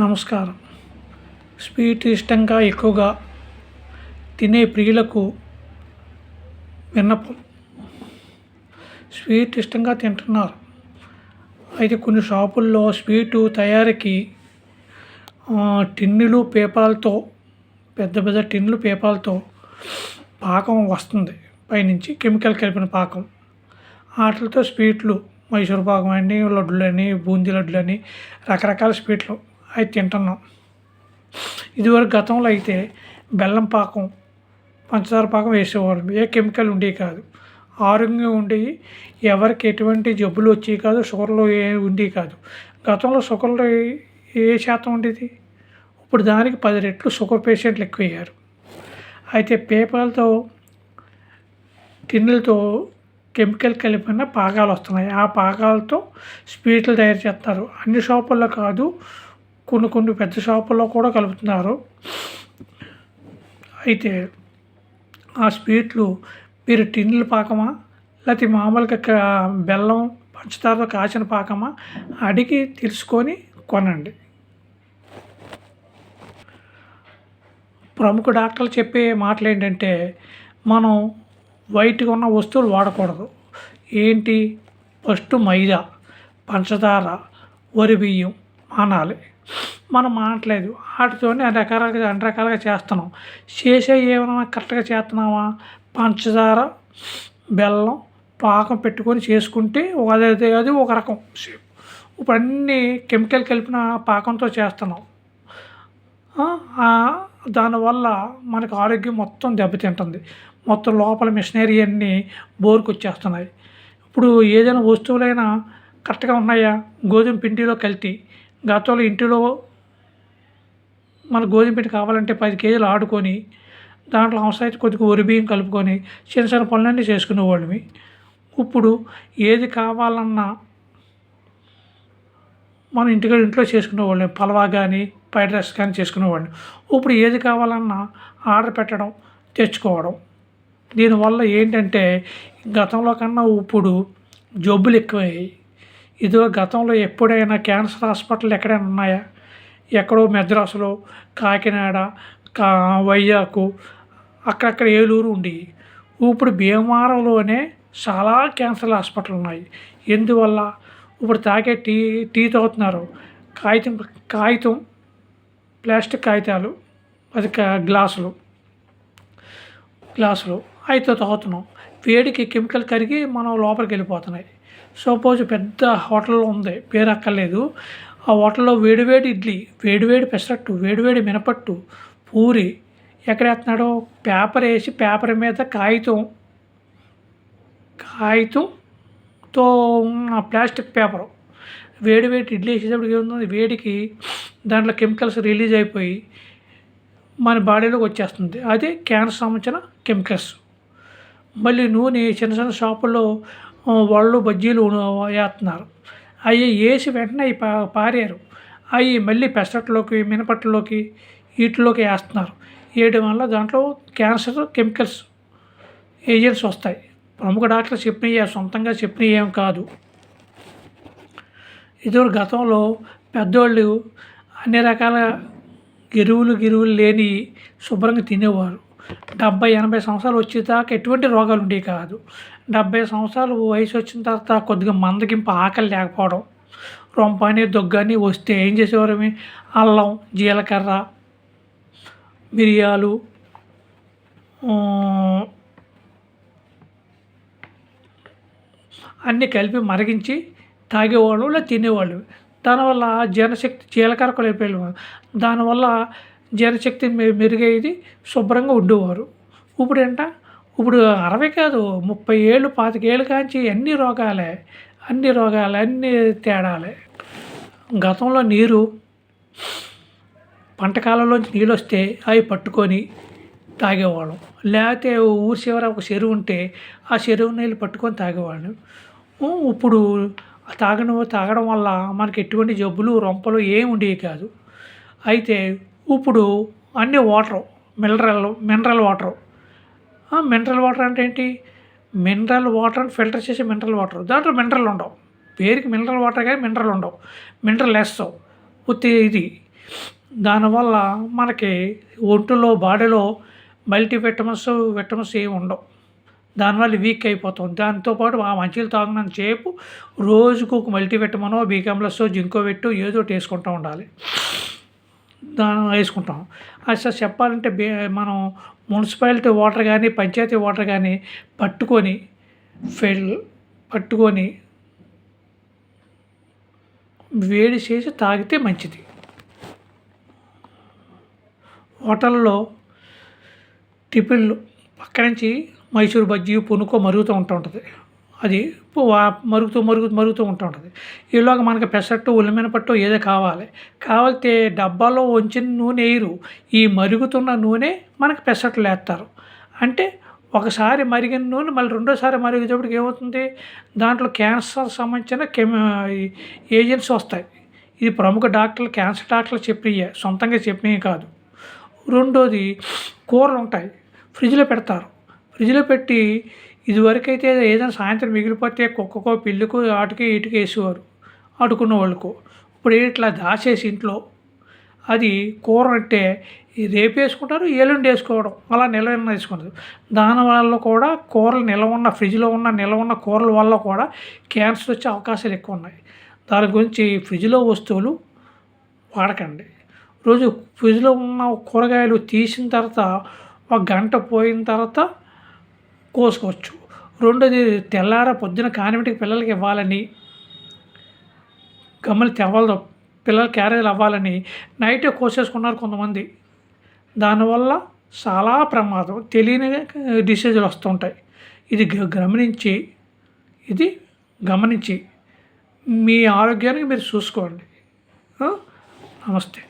నమస్కారం. స్వీట్ ఇష్టంగా ఎక్కువగా తినే ప్రియులకు విన్నపం. స్వీట్ ఇష్టంగా తింటున్నారు. అయితే కొన్ని షాపుల్లో స్వీటు తయారీకి టిన్నులు, పేపర్లతో పెద్ద పెద్ద టిన్నులు, పేపర్లతో పాకం వస్తుంది. పైనుంచి కెమికల్ కలిపిన పాకం. ఆటిలతో స్వీట్లు మైసూర్ పాకం అని, లడ్డులని, బూందీ లడ్డులని, రకరకాల స్వీట్లు అవి తింటున్నాం. ఇదివరకు గతంలో అయితే బెల్లం పాకం, పంచదార పాకం వేసేవాళ్ళం. ఏ కెమికల్ ఉండేవి కాదు. ఆరోగ్యంగా ఉండేవి. ఎవరికి ఎటువంటి జబ్బులు వచ్చేవి కాదు. షుగర్లు ఏ ఉండేవి కాదు. గతంలో షుగర్లు ఏ శాతం ఉండేది? ఇప్పుడు దానికి 10 రెట్లు షుగర్ పేషెంట్లు ఎక్కువయ్యారు. అయితే పేపర్లతో, టిన్నులతో కెమికల్ కలిపిన పాకాలు వస్తున్నాయి. ఆ పాకాలతో స్వీట్లు తయారు చేస్తారు. అన్ని షాపుల్లో కాదు, కొన్ని పెద్ద షాపుల్లో కూడా కలుపుతున్నారు. అయితే ఆ స్వీట్లు మీరు టిన్నుల పాకమా, లేకపోతే మామూలుగా బెల్లం, పంచదారతో కాచిన పాకమా అడిగి తెలుసుకొని కొనండి. ప్రముఖ డాక్టర్లు చెప్పే మాటలు ఏంటంటే, మనం వైట్గా ఉన్న వస్తువులు వాడకూడదు. ఏంటి? ఫస్ట్ మైదా, పంచదార, వరి బియ్యం మానాలి. మనం మానట్లేదు. వాటితోనే అన్ని రకాలుగా చేస్తున్నాం. ఏమైనా కరెక్ట్గా చేస్తున్నామా? పంచదార, బెల్లం పాకం పెట్టుకొని చేసుకుంటే అది ఒక రకం షేప్. ఇప్పుడు అన్నీ కెమికల్ కలిపిన పాకంతో చేస్తున్నాం. దానివల్ల మనకు ఆరోగ్యం మొత్తం దెబ్బతింటుంది. మొత్తం లోపల మిషనరీ అన్నీ బోర్కి వచ్చేస్తున్నాయి. ఇప్పుడు ఏదైనా వస్తువులైనా కరెక్ట్గా ఉన్నాయా? గోధుమ పిండిలో కల్తీ. గతంలో ఇంటిలో మన గోధుమ పిండి కావాలంటే 10 కేజీలు ఆడుకొని, దాంట్లో అవసరమైతే కొద్దిగా వరి బియ్యం కలుపుకొని చిన్న చిన్న పనులన్నీ చేసుకునేవాళ్ళమి. ఇప్పుడు ఏది కావాలన్నా మనం ఇంట్లో చేసుకునేవాళ్ళం. పలావ్ కానీ, ఫ్రైడ్ రైస్ కానీ చేసుకునేవాళ్ళం. ఇప్పుడు ఏది కావాలన్నా ఆర్డర్ పెట్టడం, తెచ్చుకోవడం. దీనివల్ల ఏంటంటే గతంలో కన్నా ఇప్పుడు జబ్బులు ఎక్కువయ్యాయి. గతంలో ఎప్పుడైనా క్యాన్సర్ హాస్పిటల్ ఎక్కడైనా ఉన్నాయా? ఎక్కడో మద్రాసులో, కాకినాడ, వైజాగ్, అక్కడక్కడ ఏలూరు ఉండేవి. ఇప్పుడు భీమవరంలోనే చాలా క్యాన్సర్ హాస్పిటల్ ఉన్నాయి. ఎందువల్ల? ఇప్పుడు తాగే టీ తాగుతున్నారు. కాగితం ప్లాస్టిక్ కాగితాలు, అది గ్లాసులు అయితే తాగుతున్నాం. వేడికి కెమికల్ కరిగి మనం లోపలికి వెళ్ళిపోతున్నాయి. సపోజ్ పెద్ద హోటల్లో ఉంది, పేరు అక్కర్లేదు. ఆ హోటల్లో వేడివేడి ఇడ్లీ, వేడివేడి పెసరట్టు, వేడివేడి మినపట్టు, పూరి ఎక్కడ వేస్తున్నాడు? పేపర్ వేసి పేపర్ మీద కాగితంతో ప్లాస్టిక్ పేపరు వేడివేడి ఇడ్లీ వేసేటప్పుడు ఏముంది? వేడికి దాంట్లో కెమికల్స్ రిలీజ్ అయిపోయి మన బాడీలోకి వచ్చేస్తుంది. అది క్యాన్సర్ సంబంధించిన కెమికల్స్. మళ్ళీ నూనె చిన్న చిన్న షాపుల్లో వడలు, బజ్జీలు వేస్తున్నారు. అవి వేసి వెంటనే అవి పారారు. అవి మళ్ళీ పెసరట్లోకి, మినపట్టులోకి, వీటిలోకి వేస్తున్నారు. వేయడం వల్ల దాంట్లో క్యాన్సర్ కెమికల్స్ ఏజెంట్స్ వస్తాయి. ప్రముఖ డాక్టర్లు చెప్పినవి, సొంతంగా చెప్పినవి ఏం కాదు. ఇదివరకు గతంలో పెద్దోళ్ళు అన్ని రకాల ఎరువులు లేని శుభ్రంగా తినేవారు. 70-80 సంవత్సరాలు వచ్చేదాకా ఎటువంటి రోగాలు ఉండేవి కాదు. 70 సంవత్సరాలు వయసు వచ్చిన తర్వాత కొద్దిగా మందగింపు, ఆకలి లేకపోవడం, రొంపని, దగ్గని వస్తే ఏం చేసేవారు? అల్లం, జీలకర్ర, మిరియాలు, అన్నీ కలిపి మరిగించి తాగేవాళ్ళు, లేదా తినేవాళ్ళు. దానివల్ల జీర్ణశక్తి, జీలకర్ర కూడా అయిపోయేవారు. దానివల్ల జీర్ణశక్తి మెరుగయ్యేది, శుభ్రంగా ఉండేవారు. ఇప్పుడు 60 కాదు, 30 ఏళ్ళు, 25 ఏళ్ళు కాంచి అన్ని రోగాలే, అన్ని తేడాలే. గతంలో నీరు, పంట కాలంలోంచి నీళ్ళు వస్తే అవి పట్టుకొని తాగేవాళ్ళం. లేకపోతే ఊరి చివర ఒక చెరువు ఉంటే ఆ చెరువు నీళ్ళు పట్టుకొని తాగేవాళ్ళం. ఇప్పుడు తాగడం వల్ల మనకి ఎటువంటి జబ్బులు, రొంపలు ఏమి ఉండేవి కాదు. అయితే ఇప్పుడు అన్నీ water, mineral water. Mineral water అంటే ఏంటి? మినరల్ వాటర్ ఫిల్టర్ చేసే మినరల్ వాటర్. దాంట్లో మినరల్ ఉండవు. పేరుకి మినరల్ వాటర్ కానీ మినరల్ ఉండవు. మినరల్ లెస్ ఉత్తి ఇది. దానివల్ల మనకి ఒంటిలో బాడీలో విటమిన్స్ ఏమి ఉండవు. దానివల్ల వీక్ అయిపోతాం. దాంతోపాటు ఆ మంచినీళ్ళు తాగినంత సేపు రోజుకు ఒక మల్టీవిటమినో, బి కాంప్లెక్సో, జింకో పెట్టో ఏదో ఒకటి వేసుకుంటూ ఉండాలి. వేసుకుంటాం. అసలు చెప్పాలంటే మనం మున్సిపాలిటీ వాటర్ కానీ, పంచాయతీ వాటర్ కానీ పట్టుకొని పట్టుకొని వేడి చేసి తాగితే మంచిది. హోటల్లో టిఫిన్లు పక్క నుంచి మైసూర్ బజ్జీ, పునుకో మరుగుతూ ఉంటుంది. అది మరుగుతూ ఉంటుంది. ఈలోగా మనకి పెసరట్టు, ఉల్లిమినపట్టు ఏదో కావాలితే డబ్బాలో ఉంచిన నూనె వేయరు. ఈ మరుగుతున్న నూనె మనకి పెసరట్లు వేస్తారు. అంటే ఒకసారి మరిగిన నూనె మళ్ళీ రెండోసారి మరిగేటప్పటికి ఏమవుతుంది, దాంట్లో క్యాన్సర్ సంబంధించిన ఏజెంట్స్ వస్తాయి. ఇది ప్రముఖ క్యాన్సర్ డాక్టర్లు చెప్పియే, సొంతంగా చెప్పినవి కాదు. రెండోది కూరలు ఉంటాయి, ఫ్రిడ్జ్లో పెడతారు. ఫ్రిడ్జ్లో పెట్టి ఇదివరకైతే ఏదైనా సాయంత్రం మిగిలిపోతే కుక్కకో, పిల్లికో, వాటికి వీటికి వేసేవారు ఆడుకున్న వాళ్ళకు. ఇప్పుడు ఇట్లా దాచేసి ఇంట్లో అది కూర అంటే రేపు వేసుకుంటారు, ఎల్లుండి వేసుకోవడం, అలా నిల్వ వేసుకుంటారు. దానివల్ల కూడా ఫ్రిడ్జ్లో నిల్వ ఉన్న కూరల వల్ల కూడా క్యాన్సర్ వచ్చే అవకాశాలు ఎక్కువ ఉన్నాయి. దాని గురించి ఫ్రిడ్జ్లో వస్తువులు వాడకండి. రోజు ఫ్రిడ్జ్లో ఉన్న కూరగాయలు తీసిన తర్వాత ఒక గంట పోయిన తర్వాత కోసుకోవచ్చు. రెండోది పొద్దున కానివిటికి పిల్లలకి ఇవ్వాలని, పిల్లలు క్యారేజీలు అవ్వాలని నైటే కోసేసుకున్నారు కొంతమంది. దానివల్ల చాలా ప్రమాదం, తెలియని డిసీజులు వస్తుంటాయి. ఇది గమనించి మీ ఆరోగ్యానికి మీరు చూసుకోండి. నమస్తే.